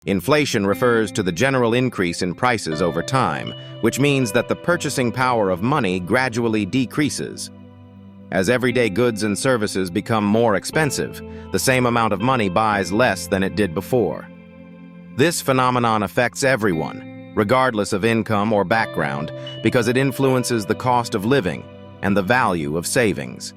Inflation refers to the general increase in prices over time, which means that the purchasing power of money gradually decreases. As everyday goods and services become more expensive, the same amount of money buys less than it did before. This phenomenon affects everyone, regardless of income or background, because it influences the cost of living and the value of savings.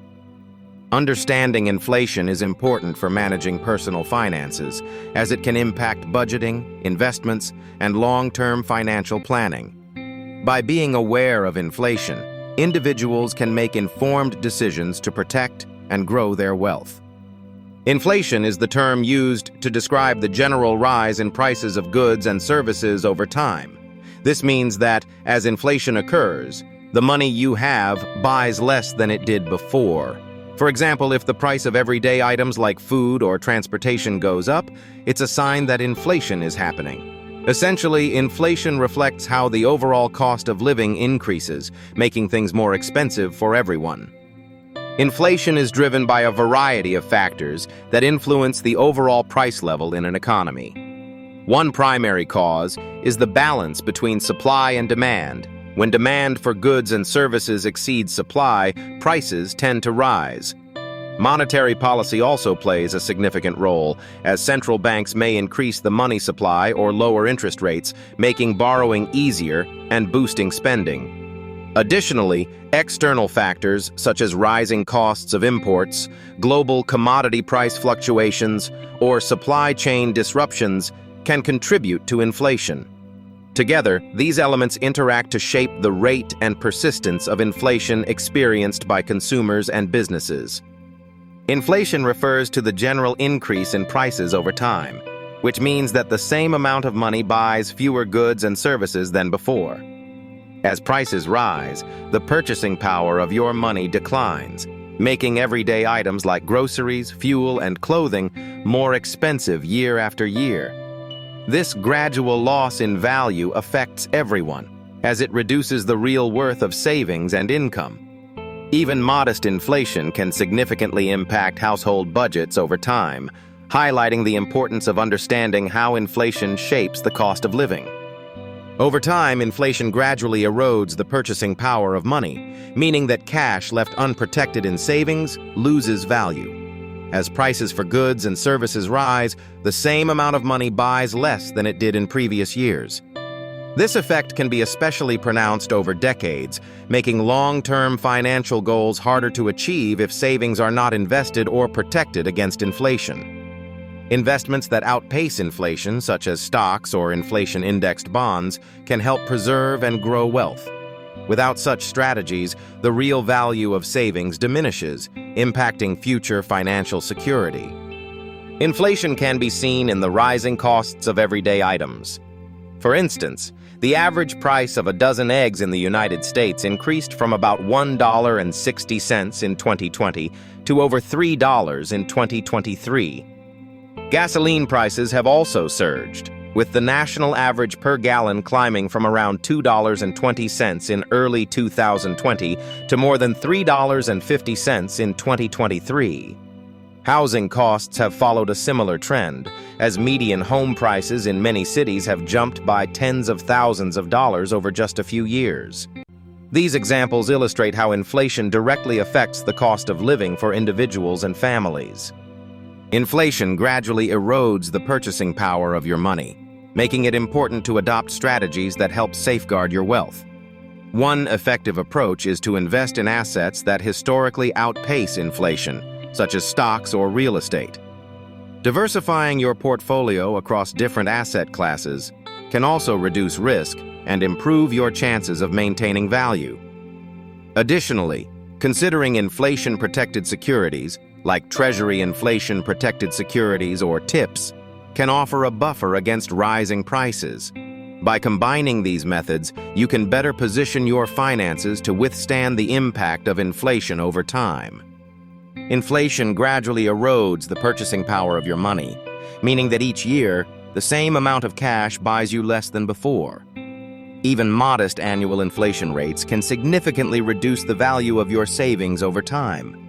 Understanding inflation is important for managing personal finances, as it can impact budgeting, investments, and long-term financial planning. By being aware of inflation, individuals can make informed decisions to protect and grow their wealth. Inflation is the term used to describe the general rise in prices of goods and services over time. This means that, as inflation occurs, the money you have buys less than it did before. For example, if the price of everyday items like food or transportation goes up, it's a sign that inflation is happening. Essentially, inflation reflects how the overall cost of living increases, making things more expensive for everyone. Inflation is driven by a variety of factors that influence the overall price level in an economy. One primary cause is the balance between supply and demand. When demand for goods and services exceeds supply, prices tend to rise. Monetary policy also plays a significant role, as central banks may increase the money supply or lower interest rates, making borrowing easier and boosting spending. Additionally, external factors such as rising costs of imports, global commodity price fluctuations, or supply chain disruptions can contribute to inflation. Together, these elements interact to shape the rate and persistence of inflation experienced by consumers and businesses. Inflation refers to the general increase in prices over time, which means that the same amount of money buys fewer goods and services than before. As prices rise, the purchasing power of your money declines, making everyday items like groceries, fuel, and clothing more expensive year after year. This gradual loss in value affects everyone, as it reduces the real worth of savings and income. Even modest inflation can significantly impact household budgets over time, highlighting the importance of understanding how inflation shapes the cost of living. Over time, inflation gradually erodes the purchasing power of money, meaning that cash left unprotected in savings loses value. As prices for goods and services rise, the same amount of money buys less than it did in previous years. This effect can be especially pronounced over decades, making long-term financial goals harder to achieve if savings are not invested or protected against inflation. Investments that outpace inflation, such as stocks or inflation-indexed bonds, can help preserve and grow wealth. Without such strategies, the real value of savings diminishes, impacting future financial security. Inflation can be seen in the rising costs of everyday items. For instance, the average price of a dozen eggs in the United States increased from about $1.60 in 2020 to over $3 in 2023. Gasoline prices have also surged, with the national average per gallon climbing from around $2.20 in early 2020 to more than $3.50 in 2023. Housing costs have followed a similar trend, as median home prices in many cities have jumped by tens of thousands of dollars over just a few years. These examples illustrate how inflation directly affects the cost of living for individuals and families. Inflation gradually erodes the purchasing power of your money, making it important to adopt strategies that help safeguard your wealth. One effective approach is to invest in assets that historically outpace inflation, such as stocks or real estate. Diversifying your portfolio across different asset classes can also reduce risk and improve your chances of maintaining value. Additionally, considering inflation-protected securities, like Treasury inflation-protected securities or TIPS, can offer a buffer against rising prices. By combining these methods, you can better position your finances to withstand the impact of inflation over time. Inflation gradually erodes the purchasing power of your money, meaning that each year, the same amount of cash buys you less than before. Even modest annual inflation rates can significantly reduce the value of your savings over time.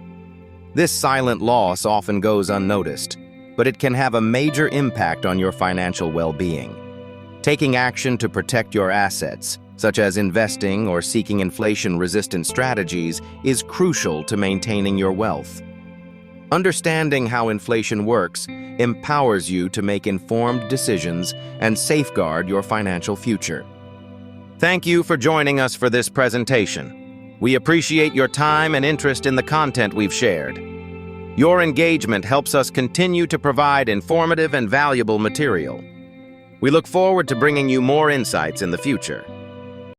This silent loss often goes unnoticed, but it can have a major impact on your financial well-being. Taking action to protect your assets, such as investing or seeking inflation-resistant strategies, is crucial to maintaining your wealth. Understanding how inflation works empowers you to make informed decisions and safeguard your financial future. Thank you for joining us for this presentation. We appreciate your time and interest in the content we've shared. Your engagement helps us continue to provide informative and valuable material. We look forward to bringing you more insights in the future.